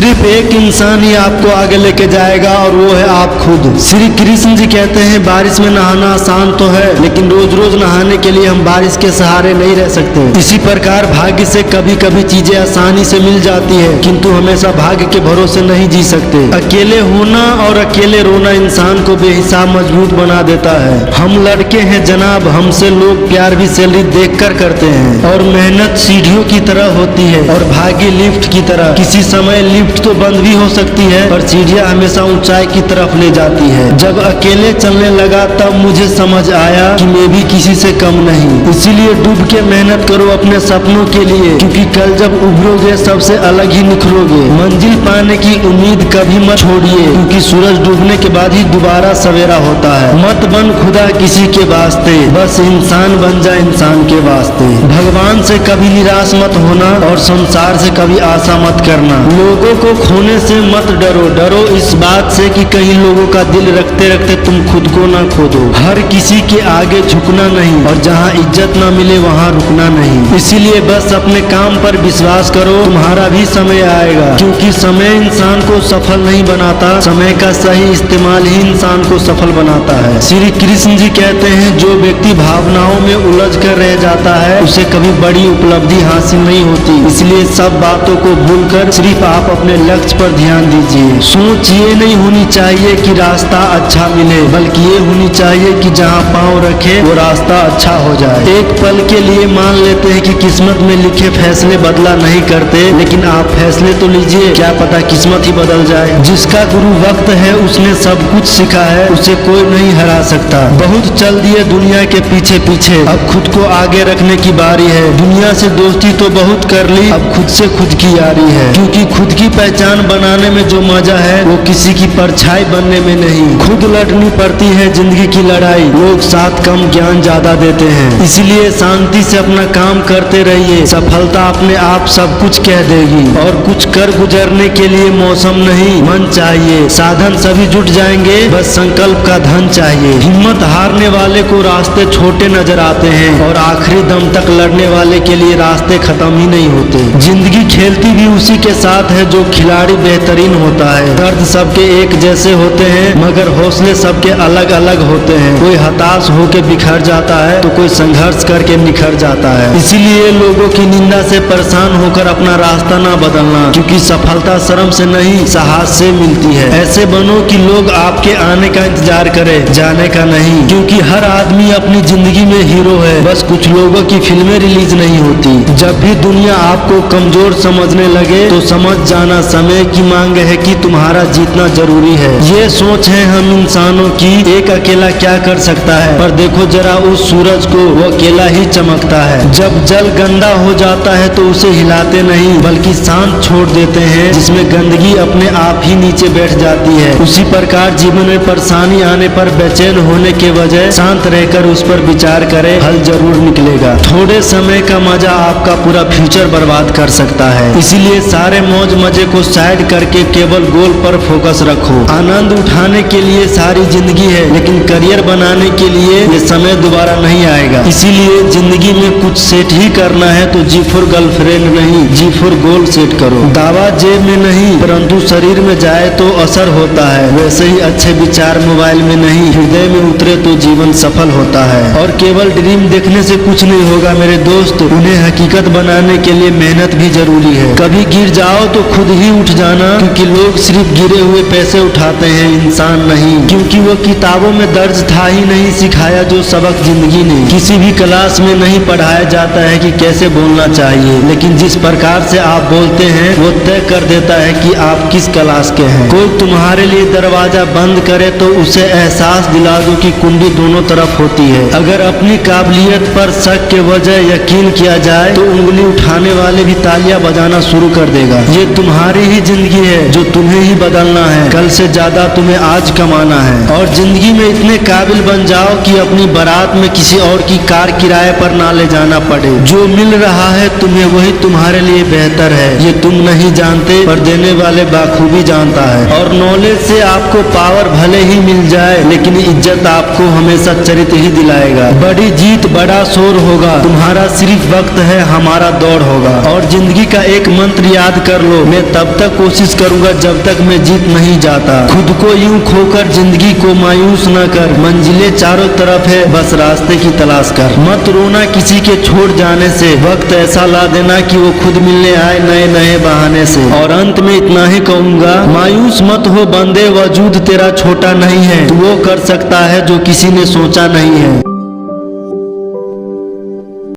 सिर्फ एक इंसान ही आपको आगे लेके जाएगा और वो है आप खुद। श्री कृष्ण जी कहते हैं बारिश में नहाना आसान तो है, लेकिन रोज रोज नहाने के लिए हम बारिश के सहारे नहीं रह सकते। इसी प्रकार भाग्य से कभी कभी चीजें आसानी से मिल जाती है, किंतु हमेशा भाग्य के भरोसे नहीं जी सकते। अकेले होना और अकेले रोना इंसान को बेहिसाब मजबूत बना देता है। हम लड़के हैं जनाब, हमसे लोग प्यार भी सैलरी देखकर करते हैं, और मेहनत सीढ़ियों की तरह होती है और भाग्य लिफ्ट की तरह। किसी समय लिफ्ट तो बंद भी हो सकती है, पर सीढ़ियां हमेशा ऊंचाई की तरफ ले जाती है। जब अकेले चलने लगा तब मुझे समझ आया कि मैं भी किसी से कम नहीं। इसीलिए डूब के मेहनत करो अपने सपनों के लिए, क्योंकि कल जब उभरोगे सबसे अलग ही निखरोगे। मंजिल पाने की उम्मीद कभी मत छोड़िए, क्योंकि सूरज डूबने के बाद ही दोबारा सवेरा होता है। मत बन खुदा किसी के वास्ते, बस इंसान बन जा इंसान के वास्ते। भगवान से कभी निराश मत होना और संसार से कभी आशा मत करना। लोगों को खोने से मत डरो, डरो इस बात से कि कहीं लोगों का दिल रखते रखते तुम खुद को ना खो दो। हर किसी के आगे झुकना नहीं, और जहाँ इज्जत ना मिले वहाँ रुकना नहीं। इसीलिए बस अपने काम पर विश्वास करो, तुम्हारा भी समय आएगा। क्योंकि समय इंसान को सफल नहीं बनाता, समय का सही इस्तेमाल ही इंसान को सफल बनाता है। श्री कृष्ण जी कहते हैं जो व्यक्ति भावनाओं में उलझ कर रह जाता है उसे कभी बड़ी उपलब्धि हासिल नहीं होती। इसलिए सब बातों को भूलकर सिर्फ आप अपने लक्ष्य पर ध्यान दीजिए। सोच ये नहीं होनी चाहिए कि रास्ता अच्छा मिले, बल्कि ये होनी चाहिए कि जहाँ पाँव रखे वो रास्ता अच्छा हो जाए। एक पल के लिए मान लेते हैं कि किस्मत में लिखे फैसले बदला नहीं करते, लेकिन आप फैसले तो लीजिए, क्या पता किस्मत ही बदल जाए। जिसका गुरु वक्त है उसने सब कुछ सीखा है, उसे कोई नहीं हरा सकता। बहुत चल दिए दुनिया के पीछे पीछे, अब खुद को आगे रखने की बारी है। दुनिया से दोस्ती तो बहुत कर ली, अब खुद से खुद की यारी है। क्योंकि खुद की पहचान बनाने में जो मजा है वो किसी की परछाई बनने में नहीं। खुद लड़नी पड़ती है जिंदगी की लड़ाई, लोग साथ कम ज्ञान ज्यादा देते हैं। इसलिए शांति से अपना काम करते रहिए, सफलता अपने आप सब कुछ कह देगी। और कुछ कर गुजरने के लिए मौसम नहीं मन चाहिए, साधन सभी जुट जाएंगे, बस संकल्प का धन चाहिए। हिम्मत हारने वाले को रास्ते छोटे नजर आते हैं, और आखिरी दम तक लड़ने वाले के लिए रास्ते खत्म ही नहीं होते। जिंदगी खेलती भी उसी के साथ है जो खिलाड़ी बेहतरीन होता है। दर्द सबके एक जैसे होते हैं, मगर हौसले सबके अलग अलग होते हैं। कोई हताश होकर बिखर जाता है तो कोई संघर्ष करके निखर जाता है। इसीलिए लोगों की निंदा से परेशान होकर अपना रास्ता ना बदलना, क्योंकि सफलता शर्म से नहीं साहस से मिलती है। ऐसे बनो कि लोग आपके आने का इंतजार करे, जाने का नहीं। क्योंकि हर आदमी अपनी जिंदगी में हीरो है, बस कुछ लोगों की फिल्में रिलीज नहीं होती। जब भी दुनिया आपको कमजोर समझने लगे तो समझ जाना समय की मांग है कि तुम्हारा जीतना जरूरी है। ये सोच है हम इंसानों की, एक अकेला क्या कर सकता है, पर देखो जरा उस सूरज को, वो अकेला ही चमकता है। जब जल गंदा हो जाता है तो उसे हिलाते नहीं बल्कि शांत छोड़ देते हैं, जिसमें गंदगी अपने आप ही नीचे बैठ जाती है। उसी प्रकार जीवन में परेशानी आने पर बेचैन होने के बजाय शांत रहकर उस पर विचार करें, हल जरूर निकलेगा। थोड़े समय का मजा आपका पूरा फ्यूचर बर्बाद कर सकता है। इसीलिए सारे मौज मजे को साइड करके केवल गोल पर फोकस रखो। आनंद उठाने के लिए सारी जिंदगी है, लेकिन करियर बनाने के लिए ये समय दोबारा नहीं आएगा। इसीलिए जिंदगी में कुछ सेट ही करना है तो जी फॉर गर्लफ्रेंड नहीं, जी फॉर गोल सेट करो। दावा जेब में नहीं परंतु शरीर में जाए तो असर होता है, वैसे ही अच्छे विचार मोबाइल में नहीं हृदय में उतरे तो जीवन सफल होता है। और केवल ड्रीम देखने से कुछ नहीं होगा मेरे दोस्त, उन्हें हकीकत बनाने के लिए मेहनत भी जरूरी है। कभी गिर जाओ तो खुद ही उठ जाना, क्योंकि लोग सिर्फ गिरे हुए पैसे उठाते हैं, इंसान नहीं। क्योंकि वो किताबों में दर्ज था ही नहीं सिखाया जो सबक जिंदगी ने। किसी भी क्लास में नहीं पढ़ाया जाता है कि कैसे बोलना चाहिए, लेकिन जिस प्रकार से आप बोलते हैं वो तय कर देता है कि आप किस क्लास के हैं। कोई तुम्हारे लिए दरवाजा बंद करे तो उसे एहसास दिला दो कि कुंडी दोनों तरफ होती है। अगर अपनी काबिलियत पर शक के वजह यकीन किया जाए तो उंगली उठाने वाले भी तालियां बजाना शुरू कर देगा। ये तुम्हारी ही जिंदगी है जो तुम्हें ही बदलना है, कल से ज्यादा तुम्हें आज कमाना है। और जिंदगी में इतने काबिल बन जाओ कि अपनी बारात में किसी और की कार किराए पर ना ले जाना पड़े। जो मिल रहा है तुम्हें वही तुम्हारे लिए बेहतर है, ये तुम नहीं जानते पर देने वाले बाखूबी जानता है। और नॉलेज से आपको पावर भले ही मिल जाए, लेकिन इज्जत आपको हमेशा चरित्र ही दिलाएगा। बड़ी जीत बड़ा शोर होगा, तुम्हारा सिर्फ वक्त है, हमारा दौड़ होगा। और जिंदगी का एक मंत्र याद कर लो, मैं तब तक कोशिश करूंगा जब तक मैं जीत नहीं जाता। खुद को यूं खोकर जिंदगी को मायूस न कर, मंजिलें चारों तरफ है, बस रास्ते की तलाश कर। मत रोना किसी के छोड़ जाने से, वक्त ऐसा ला देना कि वो खुद मिलने आए नए नए बहाने से। और अंत में इतना ही कहूंगा, मायूस मत हो बंदे, वजूद तेरा छोटा नहीं है, तू वो कर सकता है जो किसी ने सोचा नहीं है।